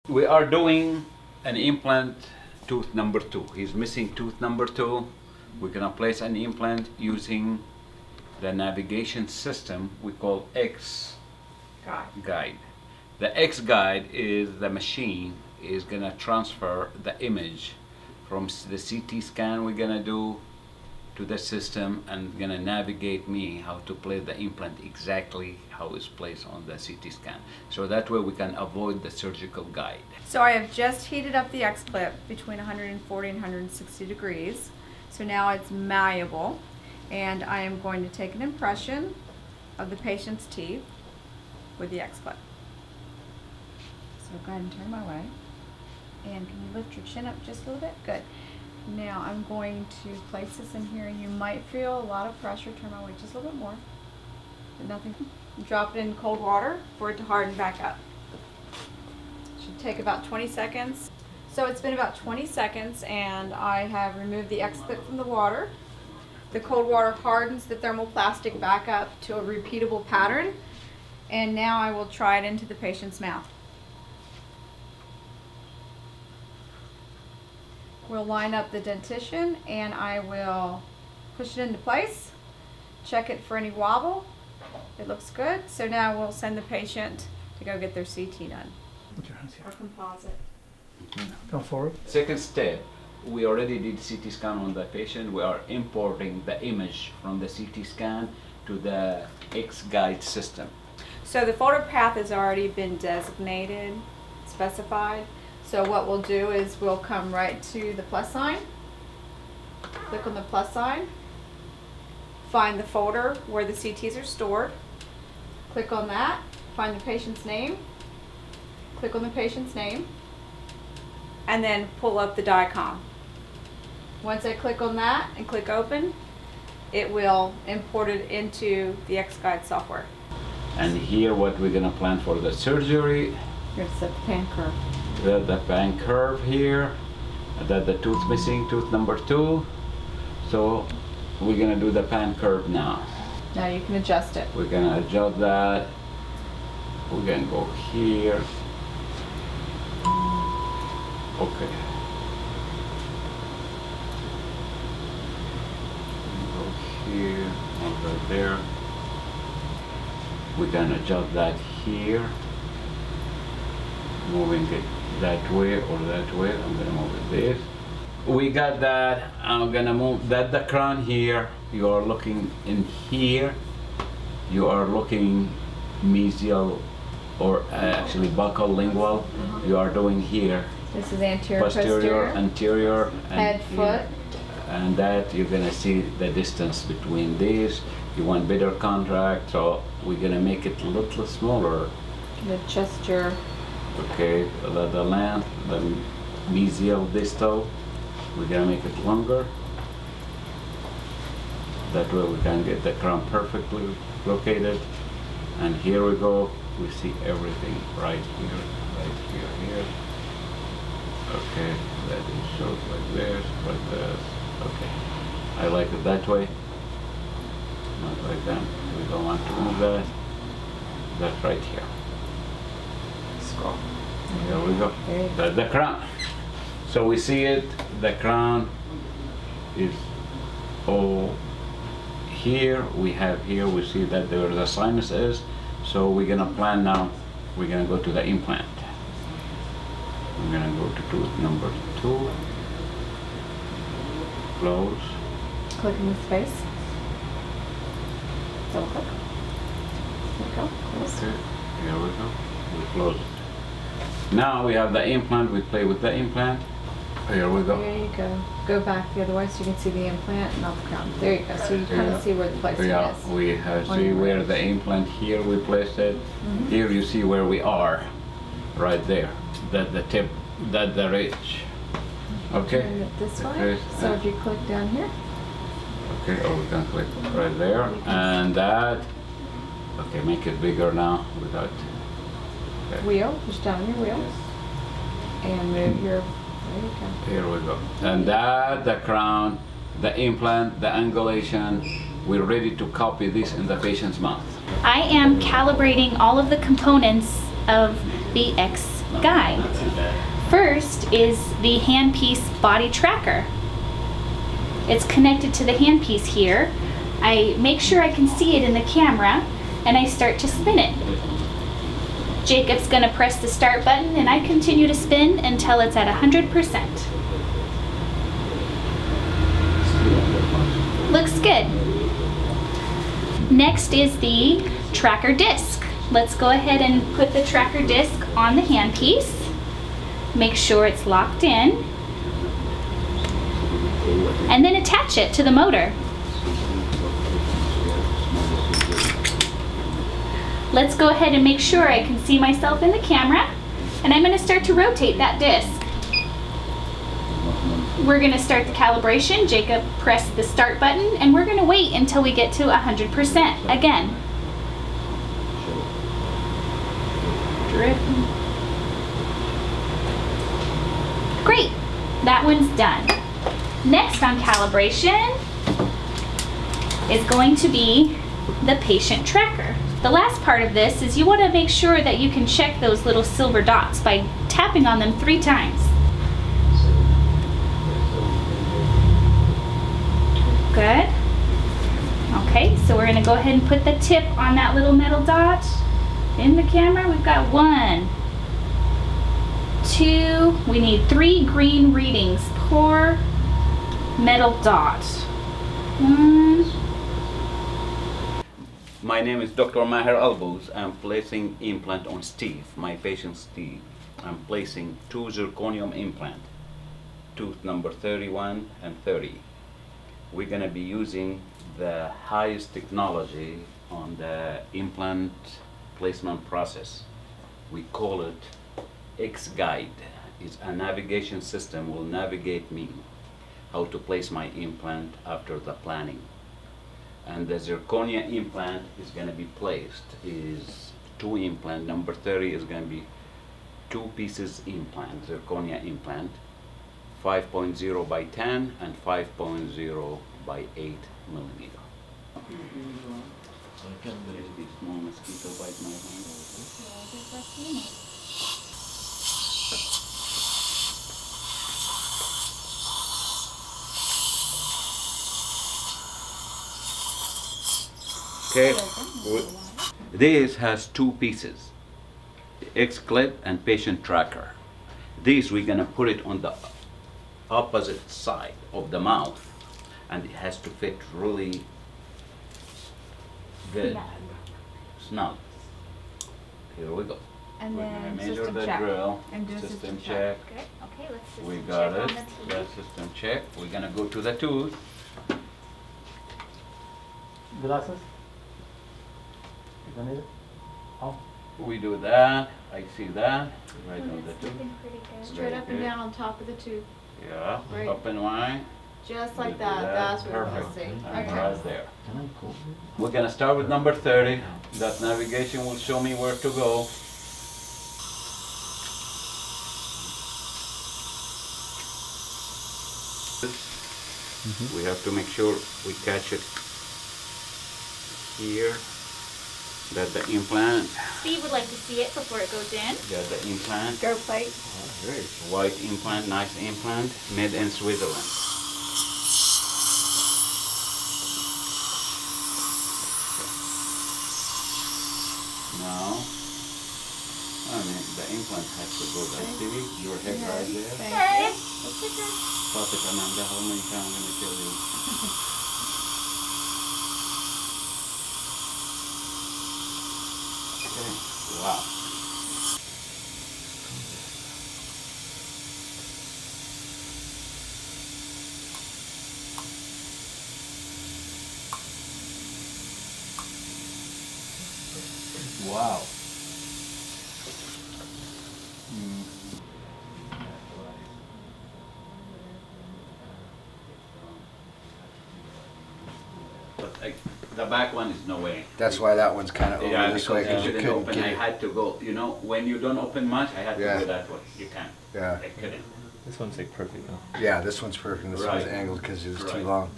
We are doing an implant tooth number 2. He's missing tooth number 2. We're gonna place an implant using the navigation system we call X-Guide. The X-Guide is the machine is gonna transfer the image from the CT scan we're gonna do to the system and gonna navigate me how to place the implant exactly how it's placed on the CT scan. So that way we can avoid the surgical guide. So I have just heated up the X-Clip between 140 and 160 degrees. So now it's malleable, and I am going to take an impression of the patient's teeth with the X-Clip. So go ahead and turn my way. And can you lift your chin up just a little bit? Good. Now I'm going to place this in here, and you might feel a lot of pressure. Turn my way just a little bit more. But nothing. Drop it in cold water for it to harden back up. Should take about 20 seconds. So it's been about 20 seconds, and I have removed the X-Clip from the water. The cold water hardens the thermoplastic back up to a repeatable pattern, and now I will try it into the patient's mouth. We'll line up the dentition, and I will push it into place, check it for any wobble. It looks good. So now we'll send the patient to go get their CT done. Or composite. Come forward. Second step, we already did CT scan on the patient. We are importing the image from the CT scan to the X-Guide system. So the folder path has already been designated, specified. So what we'll do is we'll come right to the plus sign, click on the plus sign, find the folder where the CTs are stored, click on that, find the patient's name, click on the patient's name, and then pull up the DICOM. Once I click on that and click open, it will import it into the X-Guide software. And here what we're gonna plan for the surgery. Here's the pan curve. The pan curve here, that the tooth missing, tooth number 2. So we're gonna do the pan curve now. Now you can adjust it. We're gonna adjust that. We're gonna go here. Okay. Go here, right there. We can adjust that here. Moving it that way or that way. I'm gonna move it this. We got that. I'm gonna move that the crown here. You are looking in here. You are looking mesial or actually buccal lingual. You are doing here. This is anterior, Posterior, anterior, head, foot. And that you're gonna see the distance between these. You want better contract, so we're gonna make it a little smaller. Adjust your. Okay, the length, the mesial distal, we're gonna make it longer. That way we can get the crown perfectly located. And here we go, we see everything right here, here. Okay, that is short like this, like this. Okay, I like it that way, not like that. We don't want to move that. That's right here. Scroll. There we go. That's the crown. So we see it, the crown is all here. We have here, we see that there the sinus is. So we're gonna plan now, we're gonna go to the implant. We're gonna go to tooth number 2. Close. Click in the space. Double click. There we go. Close. Okay, here we go. We close it. Now we have the implant, we play with the implant. Here we go. There you go. Go back the other way so you can see the implant, not the crown. There you go. So you kind of see where the placement is. We have see where the implant here we placed it. Here you see where we are, right there. That the tip, that the ridge. Okay. Turn it this way. Okay. So if you click down here. Okay. Oh, we can click right there, and that. Okay, make it bigger now without. Okay. Wheel. Push down your wheel. And move your. There you go. Here we go. And that, the crown, the implant, the angulation, we're ready to copy this in the patient's mouth. I am calibrating all of the components of the X-Guide. First is the handpiece body tracker. It's connected to the handpiece here. I make sure I can see it in the camera and I start to spin it. Jacob's gonna press the start button and I continue to spin until it's at 100%. Looks good. Next is the tracker disc. Let's go ahead and put the tracker disc on the handpiece. Make sure it's locked in. And then attach it to the motor. Let's go ahead and make sure I can see myself in the camera, and I'm going to start to rotate that disc. We're going to start the calibration. Jacob pressed the start button, and we're going to wait until we get to 100% again. Great, that one's done. Next on calibration is going to be the patient tracker. The last part of this is you want to make sure that you can check those little silver dots by tapping on them 3 times. Good. Okay, so we're going to go ahead and put the tip on that little metal dot in the camera. We've got 1, 2, we need 3 green readings per metal dot. 1. My name is Dr. Maher Albous. I'm placing implant on Steve, my patient Steve. I'm placing 2 zirconium implant, tooth number 31 and 30. We're going to be using the highest technology on the implant placement process. We call it X-Guide. It's a navigation system will navigate me how to place my implant after the planning. And the zirconia implant is going to be placed is 2 implant. Number 30 is going to be 2 pieces implant, zirconia implant, 5.0 by 10 and 5.0 by 8 millimeter. This small mosquito bite my hand. Okay, this has 2 pieces, X-clip and patient tracker. This we're gonna put it on the opposite side of the mouth, and it has to fit really good, snug. Here we go. And We're then gonna measure system the check. drill, And do a system system check. Good. Okay, let's system We check got on it, the teeth. the system check. We're gonna go to the tooth. Glasses? You don't need it? Oh. We do that, I see that, right on the tooth. Looking pretty good. Straight up and down on top of the tooth. Yeah, Right. up and wide. Just We like do that. That's what we want to Perfect. see. And Okay. right there. We're gonna start with number 30. That navigation will show me where to go. We have to make sure we catch it here. That the implant, Steve would like to see it before it goes in. got the implant. Go plate. White implant, nice implant, made in Switzerland. Now, I mean, the implant has to go there. See your head right there? Okay. It's okay. Pop it, Amanda, how many times I'm gonna tell you? Okay, wow. Wow. But the back one is no way. That's why that one's kind of over Yeah, this because way, I because you couldn't couldn't open. get I it. had to go. You know, when you don't open much, I had to Yeah. go that way. You can't. Yeah, I couldn't. This one's like perfect though. yeah, this one's perfect, this one's Right. angled because it was too Right. long.